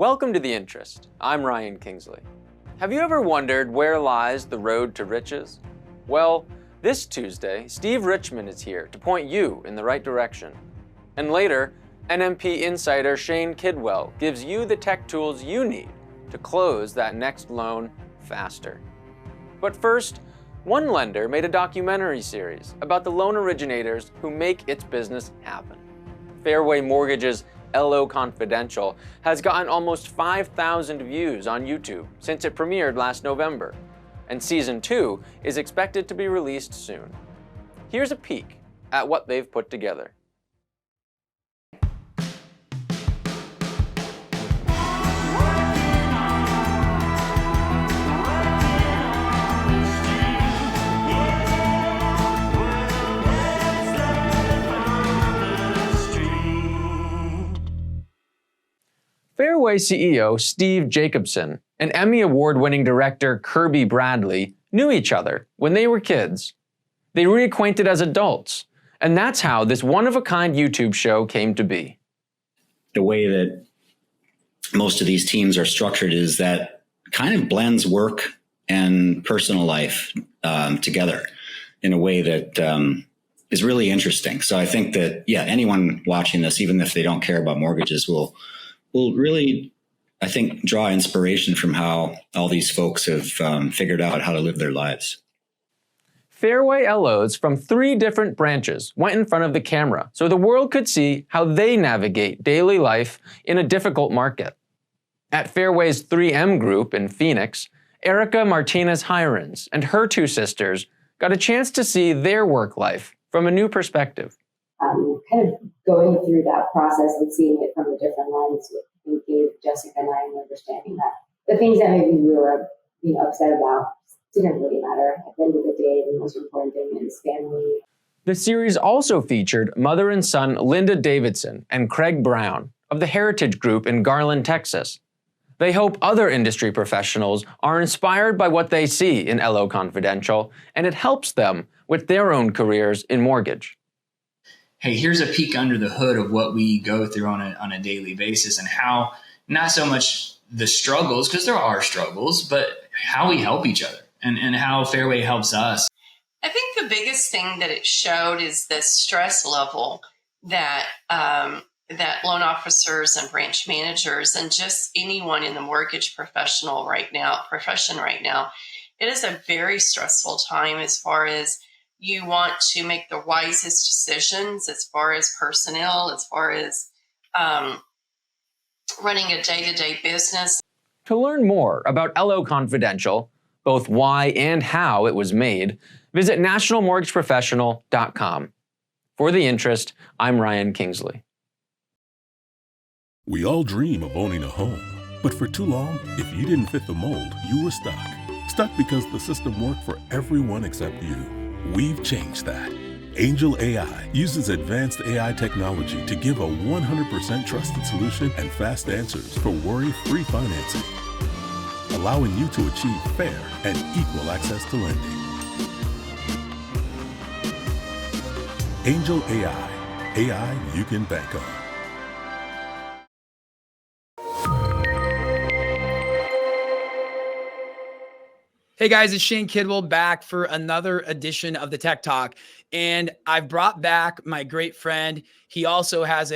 Welcome to The Interest. I'm Ryan Kingsley. Have you ever wondered where lies the road to riches? Well, this Tuesday, Steve Richman is here to point you in the right direction. And later, NMP insider Shane Kidwell gives you the tech tools you need to close that next loan faster. But first, one lender made a documentary series about the loan originators who make its business happen. Fairway Mortgage's LO Confidential has gotten almost 5,000 views on YouTube since it premiered last November, and Season 2 is expected to be released soon. Here's a peek at what they've put together. Fairway CEO Steve Jacobson and Emmy Award-winning director Kirby Bradley knew each other when they were kids. They reacquainted as adults, and that's how this one-of-a-kind YouTube show came to be. The way that most of these teams are structured is that kind of blends work and personal life together in a way that is really interesting. So I think that, anyone watching this, even if they don't care about mortgages, will really, I think, draw inspiration from how all these folks have figured out how to live their lives. Fairway LOs from 3 different branches went in front of the camera so the world could see how they navigate daily life in a difficult market. At Fairway's 3M Group in Phoenix, Erica Martinez-Hirons and her 2 sisters got a chance to see their work life from a new perspective. Kind of going through that process and seeing it from a different lens gave Jessica and I an understanding that the things that maybe we were upset about didn't really matter. At the end of the day, the most important thing is family. The series also featured mother and son Linda Davidson and Craig Brown of the Heritage Group in Garland, Texas. They hope other industry professionals are inspired by what they see in LO Confidential, and it helps them with their own careers in mortgage. Hey, here's a peek under the hood of what we go through on a daily basis, and how not so much the struggles, because there are struggles, but how we help each other and how Fairway helps us. I think the biggest thing that it showed is the stress level that that loan officers and branch managers and just anyone in the mortgage profession right now, it is a very stressful time as far as you want to make the wisest decisions as far as personnel, as far as running a day-to-day business. To learn more about LO Confidential, both why and how it was made, visit nationalmortgageprofessional.com. For The Interest, I'm Ryan Kingsley. We all dream of owning a home, but for too long, if you didn't fit the mold, you were stuck. Stuck because the system worked for everyone except you. We've changed that. Angel AI uses advanced AI technology to give a 100% trusted solution and fast answers for worry-free financing, allowing you to achieve fair and equal access to lending. Angel AI. AI you can bank on. Hey guys, it's Shane Kidwell back for another edition of the Tech Talk. And I've brought back my great friend. He also has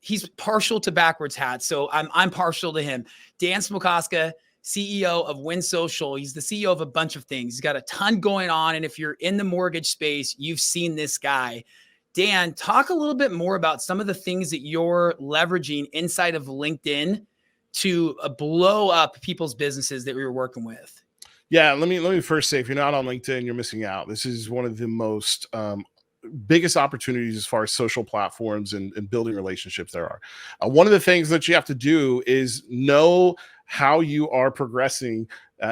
he's partial to backwards hats. So I'm partial to him. Dan Smokoska, CEO of Win Social. He's the CEO of a bunch of things. He's got a ton going on. And if you're in the mortgage space, you've seen this guy. Dan, talk a little bit more about some of the things that you're leveraging inside of LinkedIn to blow up people's businesses that we were working with. Yeah, let me first say, if you're not on LinkedIn, you're missing out. This is one of the most biggest opportunities as far as social platforms and building relationships there are. One of the things that you have to do is know how you are progressing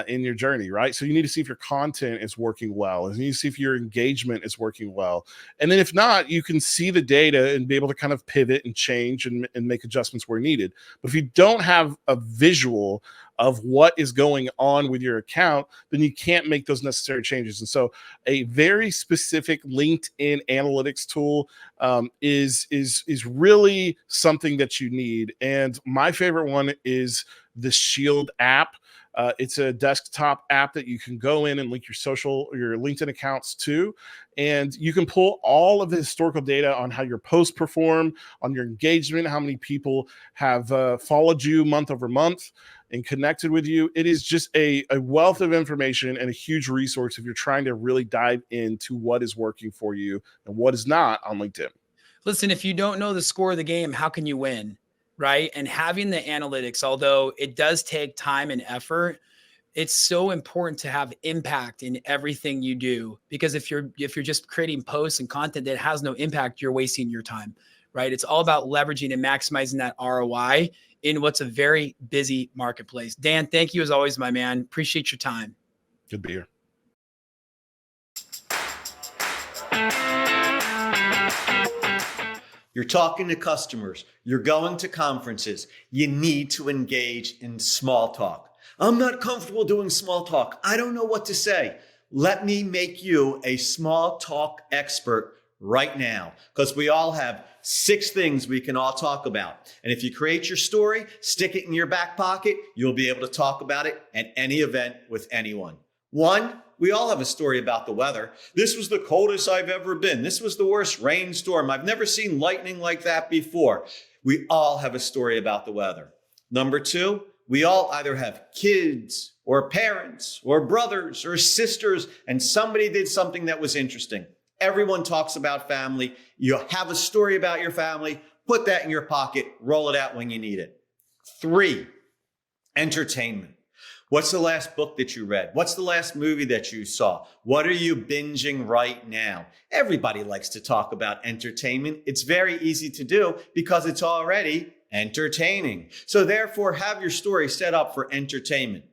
in your journey, right? So you need to see if your content is working well, and you need to see if your engagement is working well. And then if not, you can see the data and be able to kind of pivot and change and make adjustments where needed. But if you don't have a visual of what is going on with your account, then you can't make those necessary changes. And so a very specific LinkedIn analytics tool is really something that you need. And my favorite one is the Shield app. It's a desktop app that you can go in and link your LinkedIn accounts to, and you can pull all of the historical data on how your posts perform, on your engagement, how many people have followed you month over month and connected with you. It is just a wealth of information and a huge resource if you're trying to really dive into what is working for you and what is not on LinkedIn. Listen, if you don't know the score of the game, how can you win? Right. And having the analytics, although it does take time and effort, it's so important to have impact in everything you do, because if you're just creating posts and content that has no impact, you're wasting your time. Right. It's all about leveraging and maximizing that ROI in what's a very busy marketplace. Dan, thank you as always, my man. Appreciate your time. Good beer. You're talking to customers. You're going to conferences. You need to engage in small talk. I'm not comfortable doing small talk. I don't know what to say. Let me make you a small talk expert right now, because we all have 6 things we can all talk about. And if you create your story, stick it in your back pocket, you'll be able to talk about it at any event with anyone. 1, we all have a story about the weather. This was the coldest I've ever been. This was the worst rainstorm. I've never seen lightning like that before. We all have a story about the weather. Number 2, we all either have kids or parents or brothers or sisters, and somebody did something that was interesting. Everyone talks about family. You have a story about your family. Put that in your pocket. Roll it out when you need it. 3, entertainment. What's the last book that you read? What's the last movie that you saw? What are you binging right now? Everybody likes to talk about entertainment. It's very easy to do because it's already entertaining. So therefore, have your story set up for entertainment.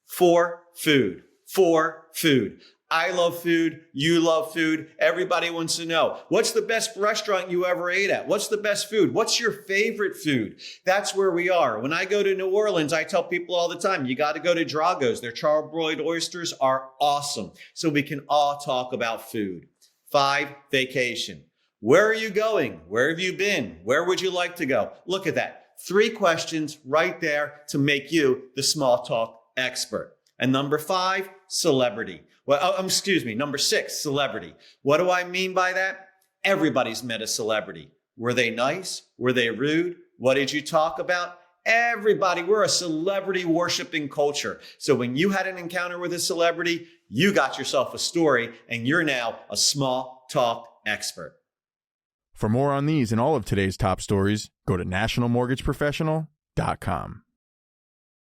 4, food. 4, food. I love food. You love food. Everybody wants to know, what's the best restaurant you ever ate at? What's the best food? What's your favorite food? That's where we are. When I go to New Orleans, I tell people all the time, you got to go to Drago's. Their charbroiled oysters are awesome. So we can all talk about food. 5, vacation. Where are you going? Where have you been? Where would you like to go? Look at that. 3 questions right there to make you the small talk expert. And number 5, celebrity. Number 6, celebrity. What do I mean by that? Everybody's met a celebrity. Were they nice? Were they rude? What did you talk about? Everybody, we're a celebrity worshiping culture. So when you had an encounter with a celebrity, you got yourself a story, and you're now a small talk expert. For more on these and all of today's top stories, go to nationalmortgageprofessional.com.